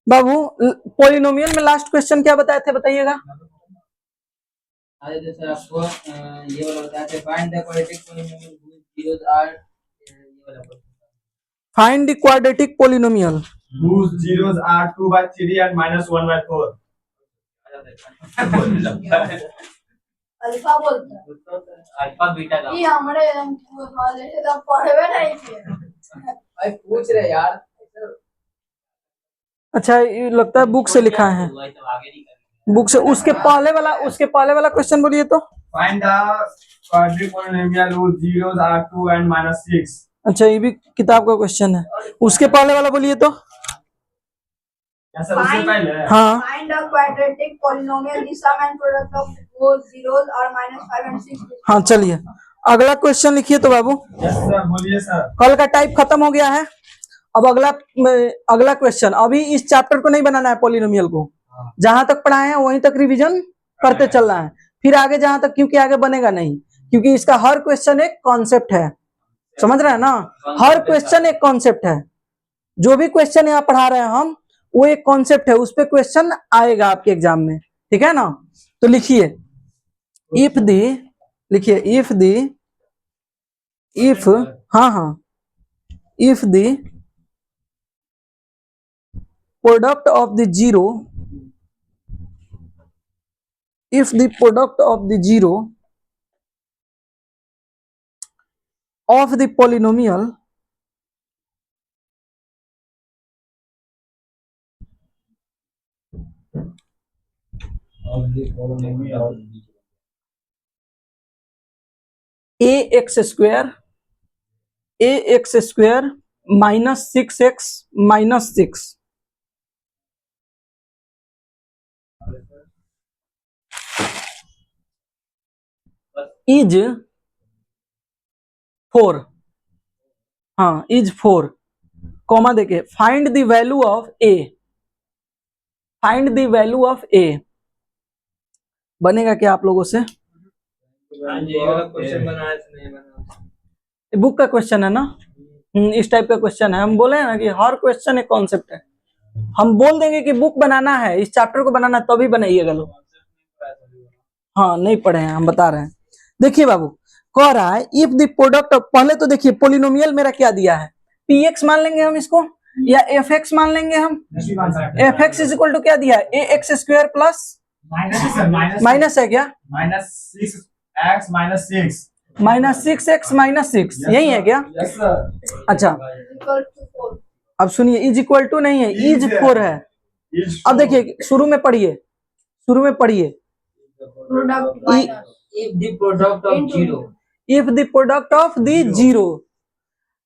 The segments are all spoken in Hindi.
बाबू पॉलिनोमियल में लास्ट क्वेश्चन क्या बताए थे, बताइएगा। सर आपको ये वाला बताया था, find the quadratic polynomial whose zeros are ये वाला find the quadratic polynomial whose zeros are 2/3 and -1/4। Alpha बोलता है, अल्फा बीटा का ये हमारे वाले सब पढ़वे नहीं थे। भाई पूछ रहे यार। अच्छा, ये लगता है बुक से लिखा है, बुक से। उसके पहले वाला क्वेश्चन बोलिए तो। Find the quadratic polynomial whose zeros are 2 and -6। अच्छा, ये भी किताब का क्वेश्चन है। उसके पहले वाला बोलिए तो। ऐसा उससे पहले हाँ, Find a quadratic polynomial the sum and product of whose zeros are -5 and 6। हाँ, चलिए अगला क्वेश्चन लिखिए तो बाबू। यस सर, बोलिए सर। कल का टाइप खत्म हो गया है, अब अगला क्वेश्चन। अभी इस चैप्टर को नहीं बनाना है, पॉलिनोमियल को जहां तक पढ़ाए हैं वहीं तक रिवीजन करते चलना है, फिर आगे जहां तक, क्योंकि आगे बनेगा नहीं, क्योंकि इसका हर क्वेश्चन एक कॉन्सेप्ट है, समझ रहे हैं ना। हर क्वेश्चन एक कॉन्सेप्ट है, जो भी क्वेश्चन यहाँ पढ़ा रहे हैं हम, वो एक कॉन्सेप्ट है, उस पर क्वेश्चन आएगा आपके एग्जाम में, ठीक है ना। तो लिखिए इफ दी, लिखिए इफ दी, इफ, हाँ, if the product of the zero, if the product of the zero of the polynomial ax square minus 6x minus 6 is 4, हाँ इज 4, कॉमा देके find the value of a, find the value of a. बनेगा क्या आप लोगों से? बुक का क्वेश्चन है ना, इस टाइप का क्वेश्चन है। हम बोले हैं ना कि हर क्वेश्चन एक कॉन्सेप्ट है। हम बोल देंगे कि बुक बनाना है, इस चैप्टर को बनाना है, तभी बनाइएगा लोग। हाँ, नहीं पढ़े हैं, हम बता रहे हैं। देखिए बाबू, कह रहा है इफ द प्रोडक्ट, पहले तो देखिए पोलिनोमियल मेरा क्या दिया है, px मान लेंगे हम इसको, या fx मान लेंगे हम। fx इज इक्वल टू क्या दिया है, ax स्क्वायर प्लस माइनस है क्या, -6x -6 -6x -6, यही है क्या? Yes sir. अच्छा, Equal to 4। अब सुनिए, इज इक्वल टू नहीं है, इज 4 है। अब देखिए शुरू में पढ़िए, Product minus if the product of zero, if the product of the zero,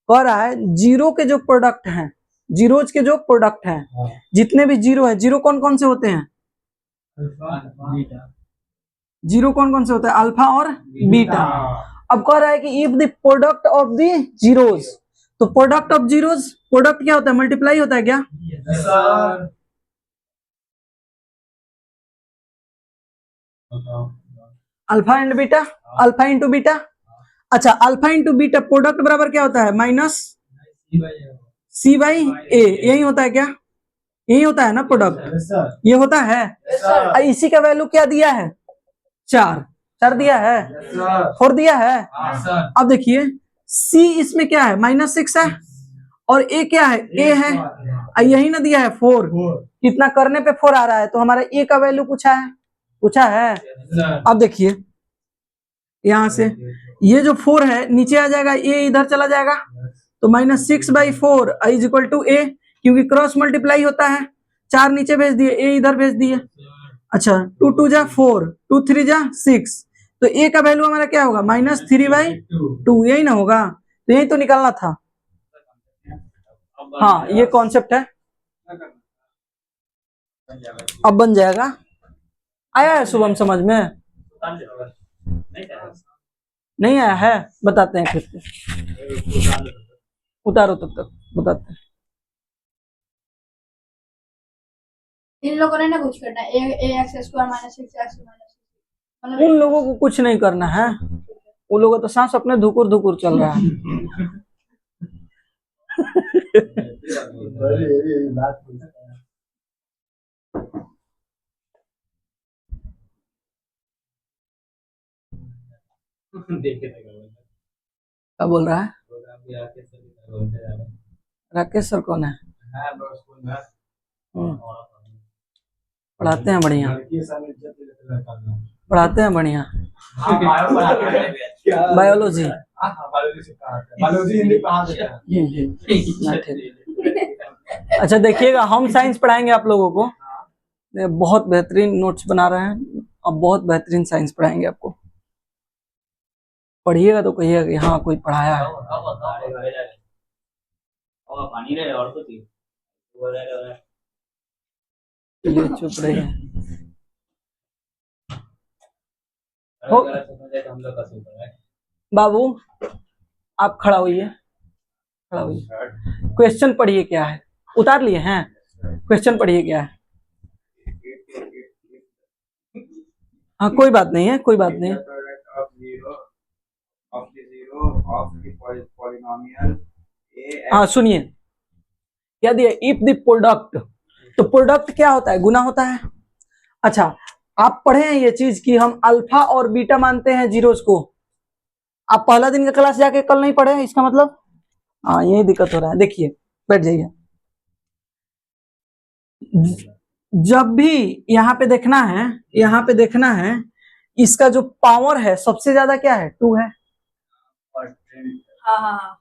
कह रहा है जीरो के जो प्रोडक्ट हैं, जीरोज के जो प्रोडक्ट हैं, जितने भी जीरो है, जीरो कौन कौन से होते हैं, जीरो कौन कौन से होते हैं, अल्फा और बीटा। अब कह रहा है कि if the product of the zeros, तो प्रोडक्ट ऑफ जीरोज, प्रोडक्ट क्या होता है, मल्टीप्लाई होता है क्या? Yes sir. Alpha and beta, alpha into beta. अच्छा, अल्फा इंटू बीटा प्रोडक्ट बराबर क्या होता है, माइनस सी बाई ए, यही होता है क्या, यही होता है ना प्रोडक्ट, यस सर। ये होता है। Yes, sir। और इसी का वैल्यू क्या दिया है, 4 दिया है, यस सर। 4 दिया है। हाँ सर। अब देखिए सी इसमें क्या है, -6 है, और ए क्या है, ए है, और यही ना दिया है 4, कितना करने पे 4 आ रहा है, तो हमारा ए का वैल्यू पूछा है। अब देखिए यहां से ये जो 4 है नीचे आ जाएगा, ए इधर चला जाएगा, तो -6/4 इज इक्वल टू ए, क्योंकि क्रॉस मल्टीप्लाई होता है, 4 नीचे भेज दिए, ए इधर भेज दिए। अच्छा, 2 2 जा 4, 2 3 जा 6, तो ए का वैल्यू हमारा क्या होगा, -3/2, यही ना होगा, तो यही तो निकालना था। हाँ, ये कॉन्सेप्ट है, अब बन जाएगा। आया है शुभम समझ में? नहीं आया है, बताते हैं फिर से, उतारो तब तक बताते हैं। इन लोगों ने ना कुछ करना है, ax स्क्वायर -6x -6, उन लोगों को कुछ नहीं करना है, वो लोगों तो सांस अपने धुकुर धुकुर चल रहा है। देखे थे बोलते क्या बोल रहा है? अभी आके सभी बोलते जा रहे हैं। राकेश सर कौन है? हाँ बस स्कूल में हम्म, पढ़ाते हैं बढ़िया, लड़की सब इज्जत देते लड़का में। पढ़ाते हैं बढ़िया। हाँ बायो पढ़ाते हैं क्या? बायोलॉजी। हाँ बायोलॉजी से पढ़ाते हैं, बायोलॉजी हिंदी पढ़ाते हैं। ना, ठीक। अच्छा देखिएगा, हम साइंस पढ़ाएंगे आप लोगों को, ये बहुत बेहतरीन नोट्स बना रहे हैं, अब बहुत बेहतरीन साइंस पढ़ाएंगे आपको। पढ़िएगा तो कहिएगा कि हाँ कोई पढ़ाया है। पानी रहे और कुछ ही वो रहे चलिए चुप रहिए। हो समझे तो हम लोग का सुपर है। बाबू आप खड़ा होइए, खड़ा होइए। क्वेश्चन पढ़िए क्या है, उतार लिए हैं? क्वेश्चन पढ़िए क्या है। हाँ कोई बात नहीं है, कोई बात नहीं है। हाँ सुनिए, क्या दिया? इफ द प्रोडक्ट, तो प्रोडक्ट क्या होता है? गुना होता है। अच्छा आप पढ़े हैं ये चीज कि हम अल्फा और बीटा मानते हैं जीरोस को। आप पहला दिन का क्लास जाके कल नहीं पढ़े, इसका मतलब हाँ यही दिक्कत हो रहा है। देखिए बैठ जाइए। जब भी यहाँ पे देखना है, यहाँ पे देखना है, इसका जो पावर है सबसे ज्यादा क्या है? 2 है। हाँ हाँ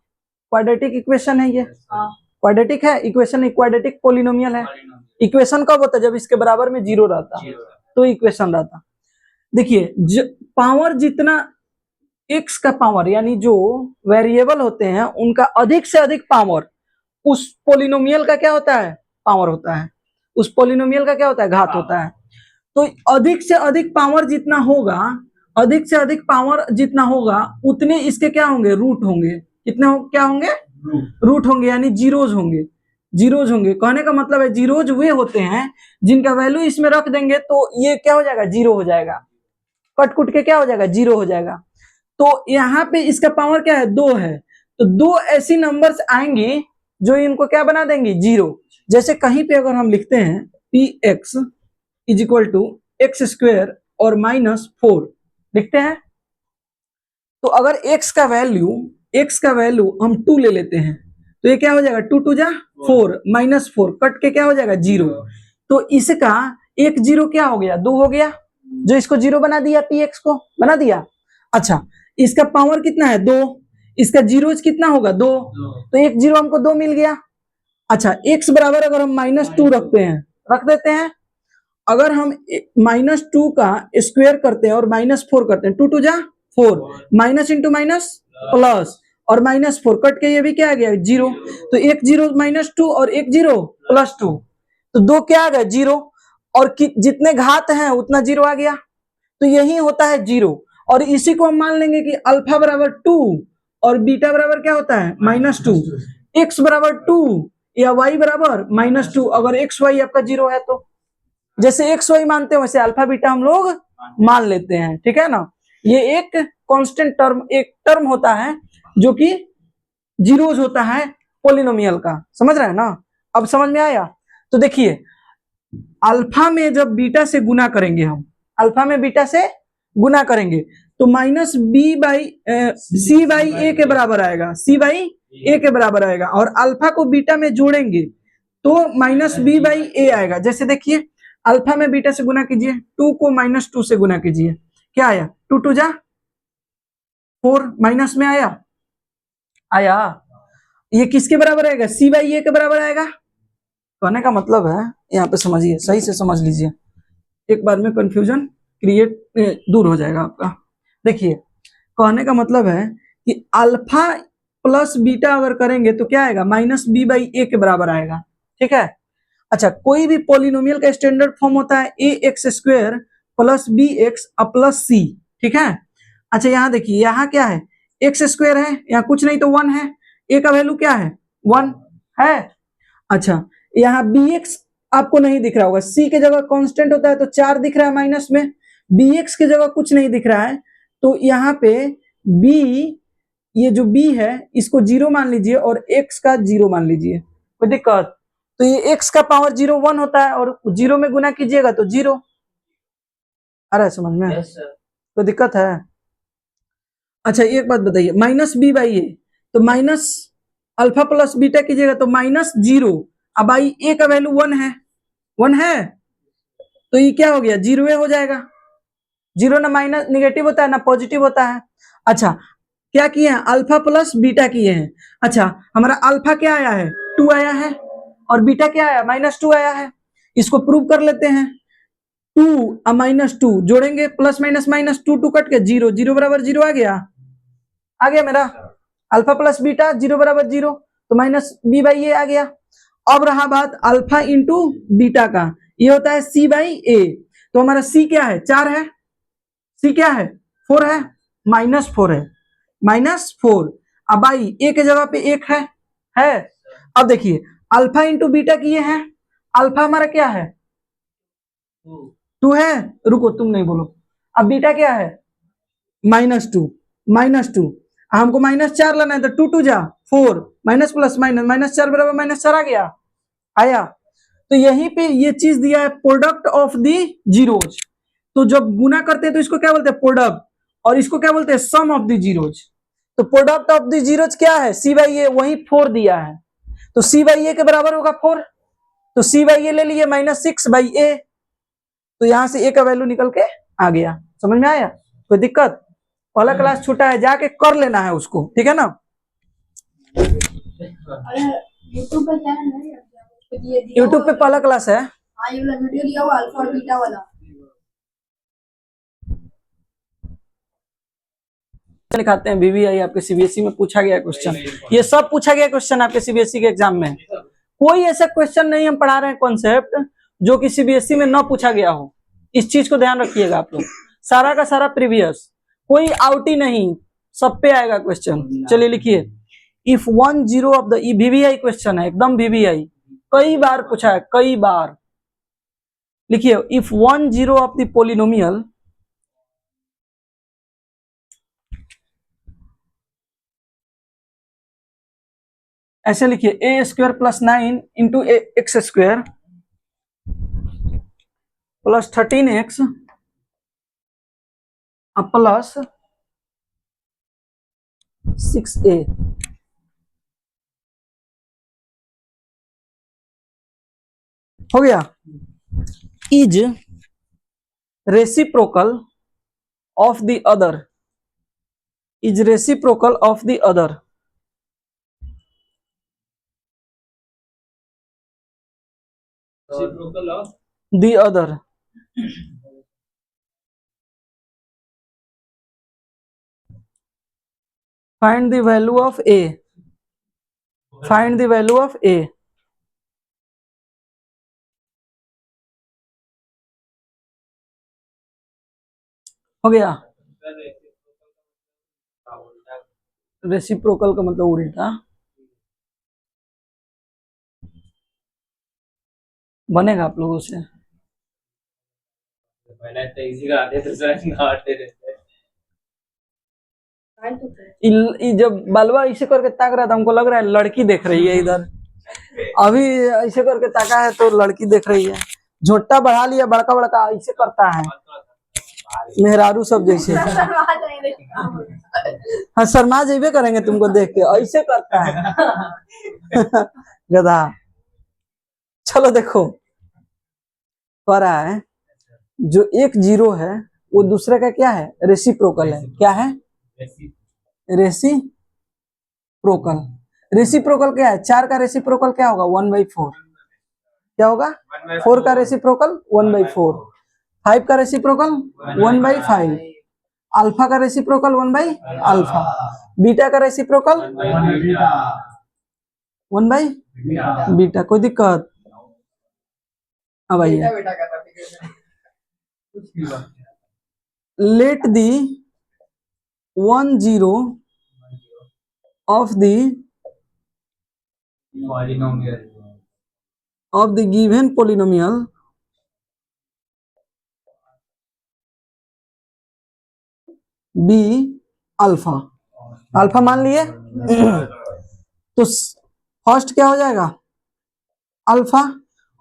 क्वाड्रेटिक इक्वेशन है ये, हाँ क्वाड्रेटिक है इक्वेशन, क्वाड्रेटिक पोलिनोमियल है। इक्वेशन कब होता है? जब इसके बराबर में 0 रहता तो इक्वेशन रहता। देखिए पावर जितना x का पावर, यानी जो वेरिएबल होते हैं उनका अधिक से अधिक पावर उस पोलिनोमियल का क्या होता है? पावर होता है। उस पोलिनोमियल का क्या होता है? घात होता है। तो अधिक से अधिक पावर जितना होगा, अधिक से अधिक पावर जितना होगा उतने इसके क्या होंगे? रूट होंगे। कितने क्या होंगे? रूट होंगे, यानी जीरोज होंगे। जीरोज होंगे, कहने का मतलब है जीरोज वे होते हैं जिनका वैल्यू इसमें रख देंगे तो ये क्या हो जाएगा? 0 हो जाएगा। कट कुट के क्या हो जाएगा? 0 हो जाएगा। तो यहाँ पे इसका पावर क्या है? 2 है। तो 2 ऐसी नंबर्स आएंगी जो इनको क्या बना देंगी? 0। जैसे कहीं पे अगर हम लिखते हैं P x is equal to X square और -4 लिखते हैं, तो अगर x का वैल्यू हम 2 ले लेते हैं तो ये क्या हो जाएगा? 2 2 जा 4, -4 कट के क्या हो जाएगा? 0। तो इसका एक 0 क्या हो गया? 2 हो गया, जो इसको 0 बना दिया, px को बना दिया। अच्छा इसका पावर कितना है? 2। इसका जीरोज कितना होगा? 2। तो एक 0 हमको 2 मिल गया। अच्छा x बराबर अगर हम -2 रखते हैं, रख देते हैं, अगर हम -2 का स्क्वायर करते हैं और -4 करते हैं, 2 2 जा 4, माइनस इंटू माइनस प्लस, और -4 कट के ये भी क्या आ गया? 0। तो एक 0 -2 और एक 0 +2, तो 2 क्या आ गया? 0। और जितने घात हैं उतना 0 आ गया। तो यही होता है 0। और इसी को हम मान लेंगे कि अल्फा बराबर 2 और बीटा बराबर क्या होता है? -2। x बराबर 2 या y बराबर -2, अगर x y आपका 0 है तो जैसे एक्स वाई मानते हैं वैसे अल्फा बीटा हम लोग मान लेते हैं। ठीक है ना? ये एक कांस्टेंट टर्म, एक टर्म होता है जो कि जीरोज होता है पोलिनोमियल का। समझ रहे हैं ना? अब समझ में आया? तो देखिए अल्फा में जब बीटा से गुना करेंगे, हम अल्फा में बीटा से गुना करेंगे तो -c बाई ए के बराबर आएगा, c बाई ए के बराबर आएगा। और अल्फा को बीटा में जोड़ेंगे तो -b बाई ए आएगा। जैसे देखिए अल्फा में बीटा से गुना कीजिए, 2 को -2 से गुना कीजिए, क्या आया? 2 2 जा 4, माइनस में आया, ये किसके बराबर आएगा? c बाई ए के बराबर आएगा। कहने का मतलब है, यहाँ पे समझिए, सही से समझ लीजिए, एक बार में कंफ्यूजन क्रिएट दूर हो जाएगा आपका। देखिए कहने का मतलब है कि अल्फा प्लस बीटा अगर करेंगे तो क्या आएगा? -b बाई ए के बराबर आएगा। ठीक है? अच्छा कोई भी पॉलिनोमियल का स्टैंडर्ड फॉर्म होता है ax² plus bx plus c। ठीक है? अच्छा यहाँ देखिए, यहाँ क्या है? x² है, यहाँ कुछ नहीं तो 1 है, a का वैल्यू क्या है? 1 है। अच्छा यहाँ bx आपको नहीं दिख रहा होगा, c के जगह कांस्टेंट होता है तो 4 दिख रहा है माइनस में, bx के जगह कुछ नहीं दिख रहा है, तो यहाँ पे b, ये जो b है इसको 0 मान लीजिए और x का 0 मान लीजिए, कोई दिक्कत? तो ये x का पावर 0 1 होता है और 0 में गुना कीजिएगा तो 0 आ रहा है समझ में? Yes sir. कोई दिक्कत है? अच्छा एक बात बताइए, माइनस बी बाई ए, तो माइनस अल्फा प्लस बीटा कीजिएगा तो माइनस 0, अब आई ए का वैल्यू 1 है, 1 है, तो ये क्या हो गया, 0 हो जाएगा। 0 ना माइनस निगेटिव होता है ना पॉजिटिव होता है। अच्छा क्या किए हैं, अल्फा प्लस बीटा किए हैं। अच्छा हमारा अल्फा क्या आया है, 2 आया है, और बीटा क्या आया, -2 आया है। इसको प्रूव कर लेते हैं। 2 और -2 जोड़ेंगे, प्लस माइनस माइनस 2 2 कट के 0, 0 बराबर 0 आ गया मेरा। अल्फा प्लस बीटा 0 बराबर 0, तो माइनस बी बाई ए आ गया। अब रहा बात अल्फा इंटू बीटा का, ये होता है सी बाई ए। तो हमारा सी क्या है, 4 है, सी क्या है, 4 है, -4 है, -4। अब आई ए के जगह पे 1 है। अब देखिए अल्फा इंटू बीटा किए हैं, अल्फा हमारा क्या है, 2 है, रुको तुम नहीं बोलो। अब बीटा क्या है, -2, हमको -4 लाना है, तो 2 2 जा 4, माइनस प्लस माइनस -4 बराबर -4 आ गया, आया। तो यहीं पे ये चीज दिया है, प्रोडक्ट ऑफ दी जीरोज। तो जब गुना करते हैं तो इसको क्या बोलते हैं, प्रोडक्ट, और इसको क्या बोलते हैं, सम ऑफ दी जीरोज। तो प्रोडक्ट ऑफ दी जीरोज क्या है, सी बाई ए, वही 4 दिया है, तो सी बाई ए के बराबर होगा 4, तो सी बाई ए ले लिए -6 बाई ए, तो यहां से ए का वैल्यू निकल के आ गया। समझ में आया, कोई दिक्कत? पहला क्लास छूटा है, जाके कर लेना है उसको, ठीक है ना। अरे यूट्यूब पे चैनल है या उस पे दिया यूट्यूब पे पहला क्लास है। हाँ ये वाला वीडियो दिया हुआ अल्फा और बीटा वाला। लिखाते हैं बीबीआई, आपके सीबीएसई में पूछा गया क्वेश्चन, ये सब पूछा गया क्वेश्चन आपके सीबीएसई के एग्जाम में। कोई ऐसा क्वेश्चन नहीं हम पढ़ा रहे हैं कॉन्सेप्ट जो कि सीबीएसई में न पूछा गया हो, इस चीज को ध्यान रखिएगा आप लोग। सारा का सारा प्रीवियस, कोई आउट ही नहीं, सब पे आएगा क्वेश्चन। चलिए लिखिए, if 1 0 of the, VVI question है, एकदम वीवीआई, कई बार पूछा है, कई बार। लिखिए, इफ 1 0 ऑफ द पोलिनोमियल, ऐसे लिखिए, a square plus 9 into x square plus 13x plus 6a हो गया, is reciprocal of the other, is reciprocal of the other. Reciprocal of the other, find the value of a, find the value of a। हो गया, रेसिप्रोकल का मतलब उल्टा, बनेगा आप लोगों से। मैंने तो इजी का आते तो सर ना आते रहते। जब बालवा ऐसे करके ताक रहा था, हमको लग रहा है लड़की देख रही है इधर। अभी ऐसे करके ताका है तो लड़की देख रही है। झोट्टा बढ़ा लिया, बड़का बड़का ऐसे करता है, मेहरारू सब जैसे। हाँ शर्मा जेबे करेंगे तुमको देख के, ऐसे करता है गधा। चलो देखो, कह रहा है जो एक 0 है वो दूसरे का क्या है, रेसिप्रोकल है। क्या है, रेसिप्रोकल। रेसिप्रोकल क्या है, 4 का रेसिप्रोकल क्या होगा, 1/4। क्या होगा, 4 का रेसिप्रोकल 1/4, 5 का रेसिप्रोकल 1/5, अल्फा का रेसिप्रोकल 1/अल्फा, बीटा का रेसिप्रोकल 1/बीटा। कोई दिक्कत? अब आइए, let the 1 0 of the given polynomial be alpha. Alpha मान लिए तो फर्स्ट क्या हो जाएगा, अल्फा,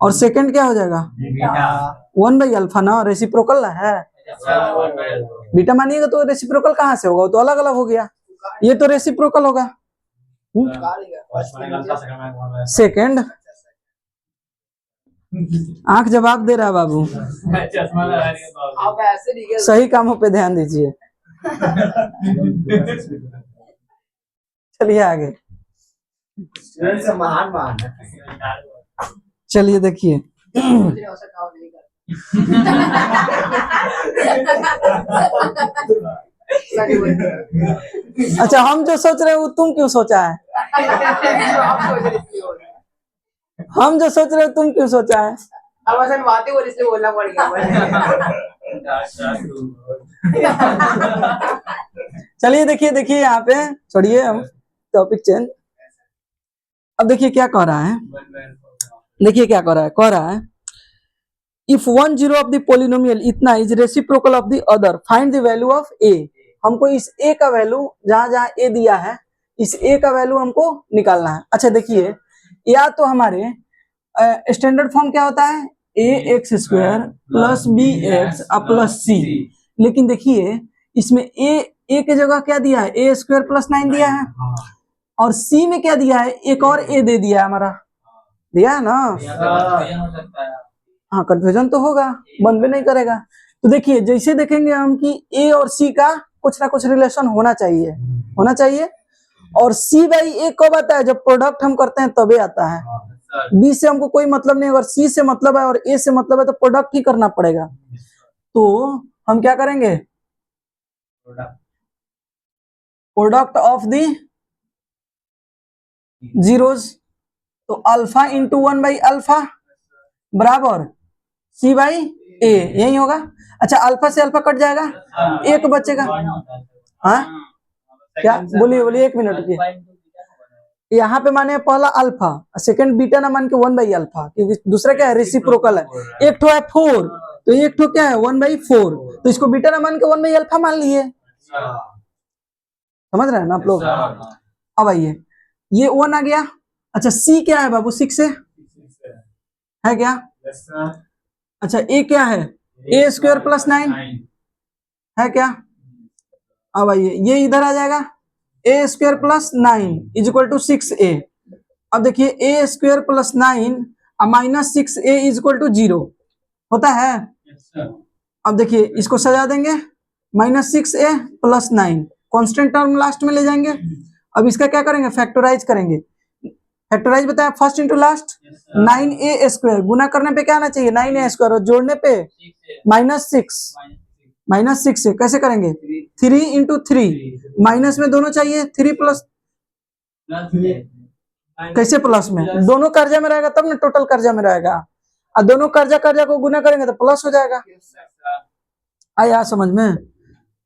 और सेकंड क्या हो जाएगा, 1/अल्फा ना, रेसिप्रोकल ना है। बीटा मानिएगा तो रेसिप्रोकल कहाँ से होगा, वो तो अलग अलग हो गया, ये तो रेसिप्रोकल होगा। सेकंड आंख जवाब दे रहा है बाबू, चश्मा लगा रही है बाबू। आप ऐसे नहीं कर सही कामों पे ध्यान दीजिए। चलिए आगे, से महान महान है। चलिए देखिए ऐसा काम नहीं कर सही बोल रहे हो। अच्छा हम जो सोच रहे हैं वो तुम क्यों सोचा है, आप सोच रहे इसलिए बोल रहे हैं। हम जो सोच रहे हो तुम क्यों सोचा है। अब असल बातें बोल इसलिए बोलना पड़ गया। चलिए देखिए देखिए यहाँ पे छोड़िए हम टॉपिक चेंज। अब देखिए क्या कह रहा है, देखिए क्या कह रहा है if 1 zero of the polynomial इतना is reciprocal of the other find the value of a. हमको इस ए का वैल्यू जहां जहां ए दिया है इस ए का वैल्यू हमको निकालना है। अच्छा देखिए या तो हमारे स्टैंडर्ड फॉर्म क्या होता है a x square plus b x plus c, लेकिन देखिए इसमें ए के जगह क्या दिया है ए स्क्वायर प्लस 9 दिया है और सी में क्या दिया है एक और ए दे दिया है हमारा, दिया है ना। हो सकता है। हाँ कंफ्यूजन तो होगा, बन भी नहीं करेगा। तो देखिए जैसे देखेंगे हम कि ए और सी का कुछ ना कुछ रिलेशन होना चाहिए और सी बाई ए कब आता है जब प्रोडक्ट हम करते हैं तभी आता है। बी से हमको कोई मतलब नहीं, अगर सी से मतलब है और ए से मतलब है तो प्रोडक्ट ही करना पड़ेगा। तो हम क्या करेंगे प्रोडक्ट ऑफ दी जीरोज, तो अल्फा इंटू 1 बाई अल्फा बराबर सी बाई ए, यही होगा। अच्छा अल्फा से अल्फा कट जाएगा, एक बचेगा। हाँ क्या बोलिए 1 मिनट रुकिए। यहाँ पे माने पहला अल्फा सेकंड बीटा ना मान के 1 बाई अल्फा, क्योंकि दूसरा क्या है रेसिप्रोकल है। एक ठो है 4 तो एक ठो क्या है 1 बाई 4, तो इसको बीटा ना मान के 1 बाई अल्फा मान लिए। समझ रहे हैं ना आप लोग। अब आइए ये 1 आ गया। अच्छा सी क्या है बाबू 6 है क्या। अच्छा ए क्या है ए स्क्वायर प्लस 9 है क्या। अब आइए ये इधर आ जाएगा a square plus 9 is equal to 6a। अब देखिए a square plus 9 minus 6a is equal to 0 होता है। अब देखिए इसको सजा देंगे minus 6a plus 9 constant term last में ले जाएंगे। अब इसका क्या करेंगे फैक्टराइज करेंगे। फैक्टराइज बताया first into last 9a square, गुना करने पे क्या आना चाहिए 9a स्क्वायर और जोड़ने पे माइनस 6 से कैसे करेंगे 3 इंटू 3, माइनस में दोनों चाहिए 3 प्लस कैसे प्लस में दोनों कर्जा में रहेगा तब ना टोटल कर्जा में रहेगा, और दोनों कर्जा को गुना करेंगे तो प्लस हो जाएगा। आया समझ में।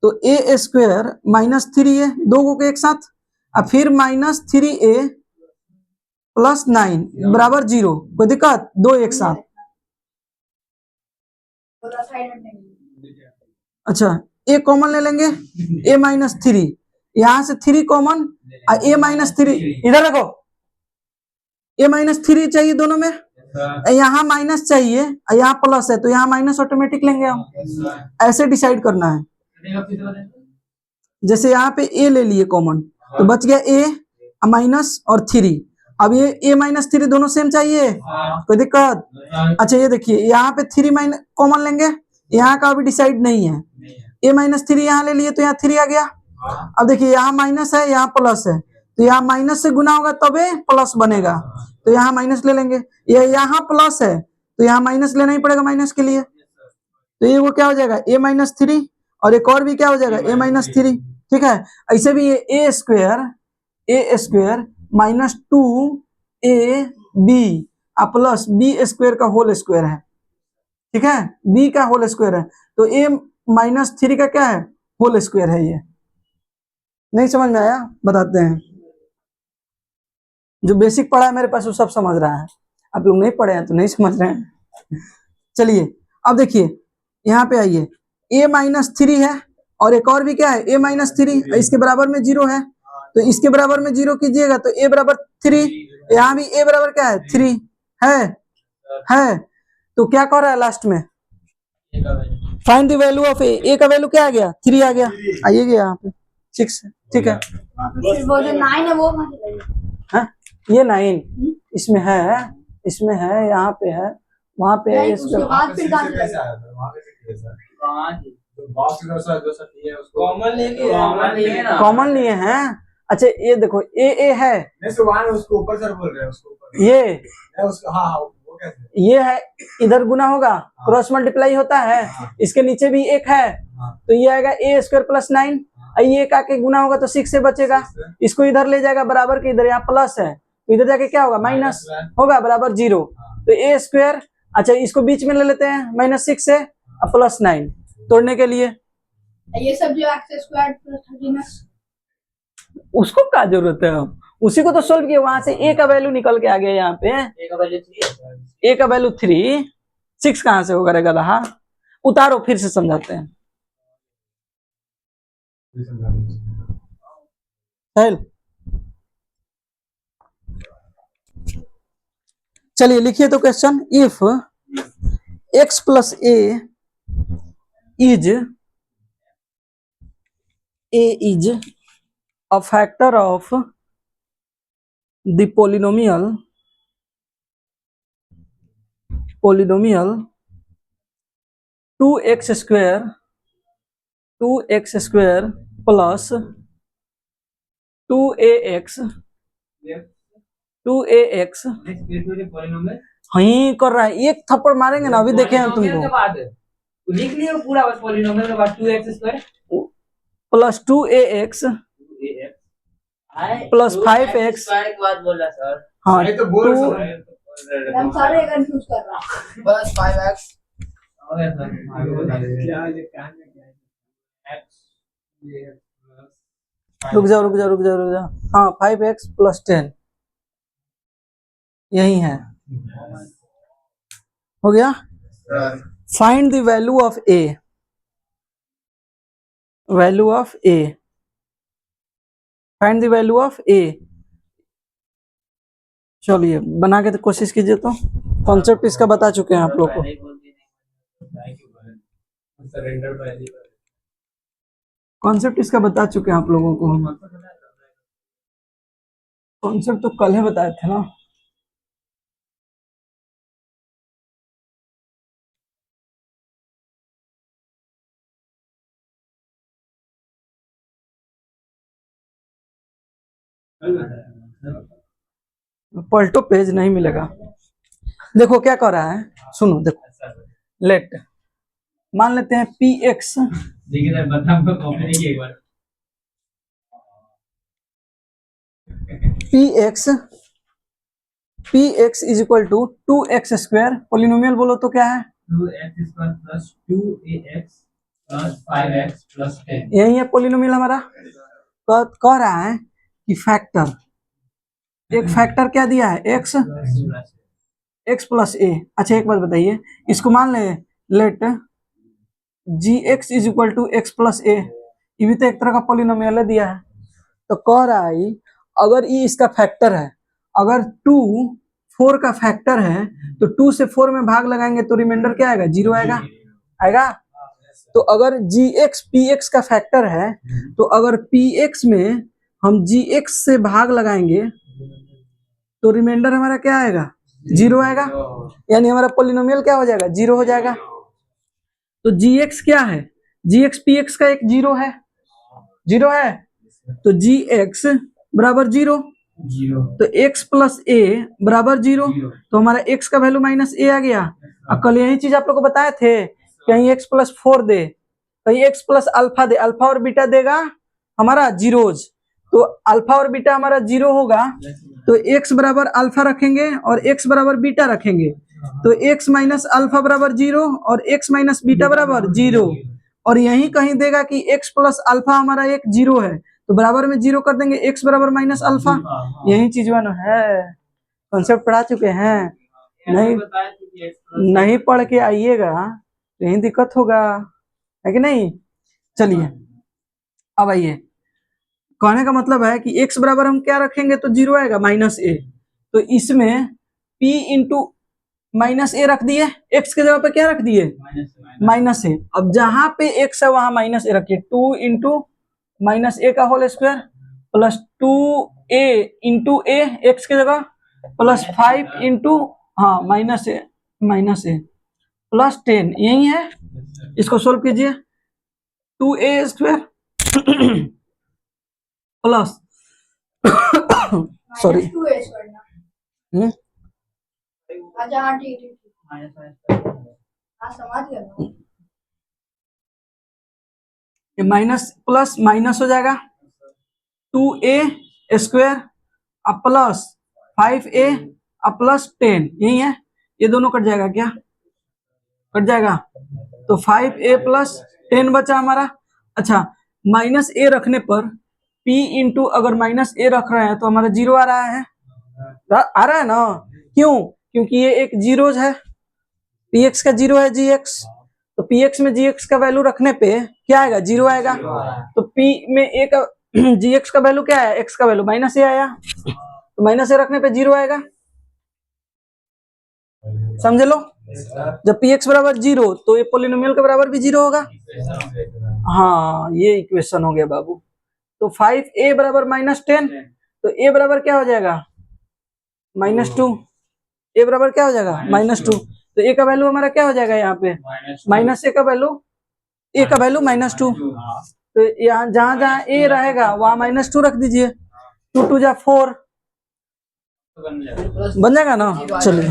तो ए स्क्वायर माइनस 3a दो को एक साथ और फिर माइनस 3a प्लस 9 बराबर 0, कोई दिक्कत दो एक साथ। अच्छा ए कॉमन ले लेंगे ए माइनस 3, यहां से 3 कॉमन और ए माइनस 3 इधर रखो, ए माइनस 3 चाहिए दोनों में, यहाँ माइनस चाहिए और यहाँ प्लस है तो यहाँ माइनस ऑटोमेटिक लेंगे हम, ऐसे डिसाइड करना है। जैसे यहाँ पे ए ले लिए कॉमन तो बच गया ए माइनस और 3, अब ये ए माइनस 3 दोनों सेम चाहिए कोई दिक्कत। अच्छा ये देखिए यहाँ पे 3 माइनस कॉमन लेंगे, यहाँ का अभी डिसाइड नहीं है, ए माइनस 3 यहाँ ले लिए तो यहाँ 3 आ गया। अब देखिए यहाँ माइनस है यहाँ प्लस है तो यहाँ माइनस से गुना होगा तबे प्लस बनेगा, तो यहाँ माइनस ले लेंगे। ये यहाँ प्लस है तो यहाँ माइनस लेना ही पड़ेगा माइनस के लिए, तो ये वो क्या हो जाएगा ए माइनस 3 और एक और भी क्या हो जाएगा ए माइनस 3, ठीक है। ऐसे भी ये a square minus 2ab plus b square का होल स्क्वायर है, ठीक है, बी का होल स्क्वायर है तो ए माइनस 3 का क्या है होल स्क्वायर है। ये नहीं समझ में आया बताते हैं, जो बेसिक पढ़ा है मेरे पास वो सब समझ रहा है, आप लोग नहीं पढ़े हैं तो नहीं समझ रहे हैं। चलिए अब देखिए यहाँ पे आइए ए माइनस 3 है और एक और भी क्या है ए माइनस 3, इसके बराबर में 0 है तो इसके बराबर में 0 कीजिएगा तो ए बराबर 3, यहाँ भी ए बराबर क्या है 3 है। तो क्या कर रहा है लास्ट में फाइंड द वैल्यू ऑफ ए का वैल्यू क्या आ गया 3 आ गया, आइए गया यहाँ पे 6, ठीक है। फिर वो जो 9 है वो कहाँ चला गया? हाँ ये 9 इसमें है, इसमें है, यहाँ पे है, वहां पे है, नहीं, इस उसके पे बाद फिर कहाँ चला गया? कॉमन लेके ना, कॉमन लिए हैं। अच्छा ये देखो ए है, उसको ऊपर सर बोल रहे हैं, उसको ऊपर ये नहीं, उसको हाँ हाँ वो कैसे ये है, इधर गुना होगा, क्रॉस मल्टीप्लाई होता है, इसके नीचे भी एक है, तो ये आएगा ए स्क्वायर प्लस 9, ये का के गुना होगा तो 6 से बचेगा, इसको इधर ले जाएगा बराबर के, इधर यहाँ प्लस है तो इधर जाके क्या होगा माइनस होगा बराबर 0, तो ए स्क्वायर, अच्छा इसको बीच में ले लेते हैं -6 से प्लस 9 तोड़ने के लिए, ये सब जो एक्स स्क्वायर प्लस 13 है, उसको क्या जरूरत है, हम उसी को तो सोल्व किया, वहां से ए का वैल्यू निकल के आ गया यहाँ पे, एक वजह से ए का वैल्यू 3, 6 कहां से होगा रे गधा, उतारो फिर से समझाते हैं। चल चलिए लिखिए तो question, if x plus A is a factor of the polynomial 2x square plus 2ax वहीं कर रहा है, एक थप्पड़ मारेंगे ना अभी देखे हम के तुमको, बाद लिख लियो पूरा बस पॉलिनोमियल के बाद 2x square plus 2ax plus 5x, square के बाद बोला सर, हाँ नहीं तो बोल टू हम सारे कंफ्यूज कर रहा हूँ। बस 5x हो गया सर, आगे बता दीजिए क्या ये कान में क्या है x ये प्लस रुक जाओ, हाँ 5x प्लस 10 यही है, हो गया। Find the value of a, find the value of a, चलिए बना के तो कोशिश कीजिए, तो कॉन्सेप्ट इसका बता चुके हैं आप लोग को, सरेंडर पहली बार कॉन्सेप्ट इसका बता चुके हैं आप लोगों को हम, कॉन्सेप्ट तो कल ही बताए थे ना। पलटो पेज नहीं मिलेगा, देखो क्या कर रहा है, सुनो देखो, लेट मान लेते हैं पी एक्स, देखिए सर बता हमको कॉपी नहीं किया एक बार, P x is equal to 2x square, polynomial बोलो तो क्या है 2x square plus 2ax plus 5x plus 10 यही है पोलिनोमियल हमारा, कह रहा है कि फैक्टर, एक फैक्टर क्या दिया है x प्लस ए, अच्छा एक बात बताइए, इसको मान ले let G x is equal to x plus a, ये भी तो एक तरह का पोलिनोमियल दिया है, तो कह रहा है अगर ये इसका फैक्टर है, अगर 2 4 का फैक्टर है तो 2 से 4 में भाग लगाएंगे तो रिमाइंडर क्या आएगा 0 आएगा, तो अगर जी एक्स पी एक्स का फैक्टर है, तो अगर पी एक्स में हम जी एक्स से भाग लगाएंगे तो रिमाइंडर हमारा क्या आएगा 0 आएगा, यानी हमारा पोलिनोमियल क्या हो जाएगा 0 हो जाएगा। तो जी एक्स क्या है, जी एक्स पी एक्स का एक 0 है, तो जी एक्स बराबर 0, तो x प्लस ए बराबर 0, तो हमारा x का वैल्यू माइनस ए आ गया। अब कल यही चीज आप लोग को बताए थे, कहीं x प्लस 4 दे, कहीं x प्लस अल्फा दे, अल्फा और बीटा देगा हमारा जीरोज, तो अल्फा और बीटा हमारा 0 होगा, तो x बराबर अल्फा रखेंगे और x बराबर बीटा रखेंगे, तो x माइनस अल्फा बराबर 0 और x माइनस बीटा बराबर 0, और यही कहीं देगा कि x प्लस अल्फा हमारा एक 0 है, तो बराबर में 0 कर देंगे, x बराबर माइनस अल्फा, यही चीज बना है, कॉन्सेप्ट पढ़ा चुके हैं, नहीं पढ़ के आइएगा यही दिक्कत होगा, है कि नहीं। चलिए अब आइए, कहने का मतलब है कि x बराबर हम क्या रखेंगे तो 0 आएगा माइनस ए, तो इसमें p इंटू माइनस ए रख दिए, एक्स की जगह पे क्या रख दिए, माइनस ए। अब जहां पे एक्स है वहां माइनस ए रखिए, 2 इंटू माइनस ए का whole square plus 2a into a x की जगह प्लस 5 इंटू हाँ माइनस ए प्लस 10, यही है। इसको सोल्व कीजिए, 2a स्क्वायर प्लस सॉरी -2 है स्क्वायर ना। अच्छा हाँ ठीक ठीक ठीक। हाँ समझ गया मैं। ये माइनस प्लस माइनस हो जाएगा, 2a स्क्वायर अब प्लस 5a अब प्लस 10, यही है। ये दोनों कट जाएगा क्या, कट जाएगा, तो 5a प्लस 10 बचा हमारा। अच्छा माइनस ए रखने पर p इंटू अगर माइनस ए रख रहे हैं तो हमारा जीरो आ रहा है, आ रहा है ना, क्यों, क्योंकि ये एक जीरोज है, px का जीरो है gx, तो px में gx का वैल्यू रखने पे क्या आएगा, जीरो आएगा। तो p में a का gx का वैल्यू क्या है, x का वैल्यू माइनस ए आया, तो माइनस ए रखने पे जीरो आएगा, समझ लो। जब px बराबर जीरो तो ये पोलिनोमियल के बराबर भी जीरो होगा। हाँ ये इक्वेशन हो गया बाबू। तो 5a बराबर -10, तो a बराबर क्या हो जाएगा, -2, a बराबर क्या हो जाएगा, -2, तो a का वैल्यू हमारा क्या हो जाएगा यहाँ पे, माइनस a का वैल्यू -2, तो यहाँ जहां जहां a रहेगा वहां -2 रख दीजिए, 2 2 जा 4 बन जाएगा ना। चलिए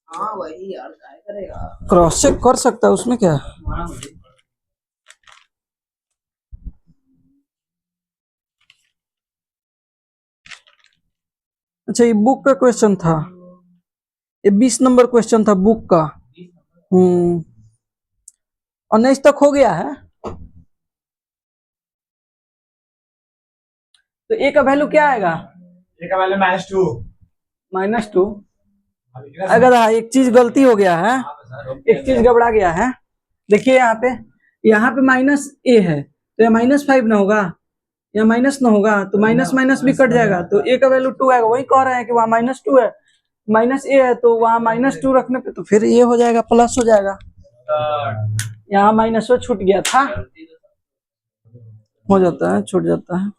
हाँ वही यार क्या करेगा। क्रॉस चेक कर सकता है उसमें क्या है। अच्छा ये बुक का क्वेश्चन था, ये 20 नंबर क्वेश्चन था बुक का। 19 तक हो गया है। तो a का वैल्यू क्या आएगा, a का वैल्यू -2। अगर हाँ एक चीज गलती हो गया है, एक चीज गड़बड़ा गया है। देखिए यहाँ पे माइनस ए है तो यह -5 ना होगा, या माइनस ना होगा तो माइनस माइनस भी कट जाएगा, तो a का वैल्यू 2 आएगा। वही कह रहे हैं कि वहाँ -2 है, माइनस ए है तो वहाँ -2 रखने पे तो फिर ये हो जाएगा प्लस हो जाएगा, यहाँ माइनस वो छूट गया था, हो जाता है छूट जाता है।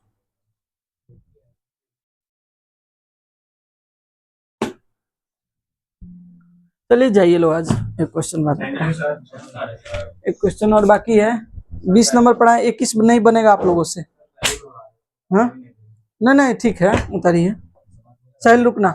चलिए जाइए लो, आज एक क्वेश्चन बात, एक क्वेश्चन और बाकी है। 20 नंबर पढ़ा है, 21 नहीं बनेगा आप लोगों से। हाँ नहीं ठीक है, उतारिए, साहिल रुकना।